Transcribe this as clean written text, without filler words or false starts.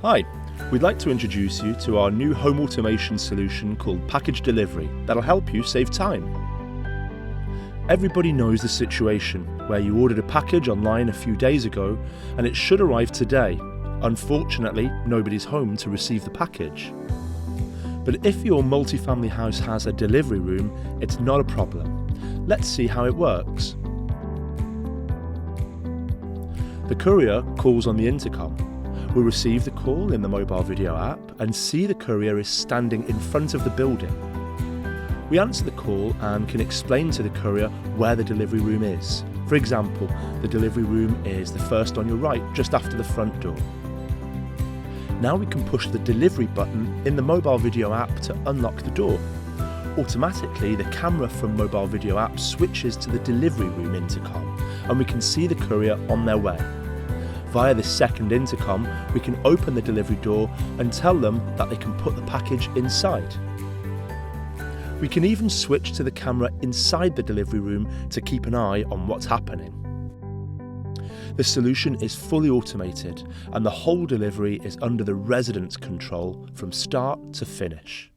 Hi, we'd like to introduce you to our new home automation solution called Package Delivery that'll help you save time. Everybody knows the situation where you ordered a package online a few days ago and it should arrive today. Unfortunately, nobody's home to receive the package. But if your multifamily house has a delivery room, it's not a problem. Let's see how it works. The courier calls on the intercom. We'll receive the call in the mobile video app and see the courier is standing in front of the building. We answer the call and can explain to the courier where the delivery room is. For example, the delivery room is the first on your right, just after the front door. Now we can push the delivery button in the mobile video app to unlock the door. Automatically, the camera from mobile video app switches to the delivery room intercom and we can see the courier on their way. Via the second intercom, we can open the delivery door and tell them that they can put the package inside. We can even switch to the camera inside the delivery room to keep an eye on what's happening. The solution is fully automated and the whole delivery is under the resident's control from start to finish.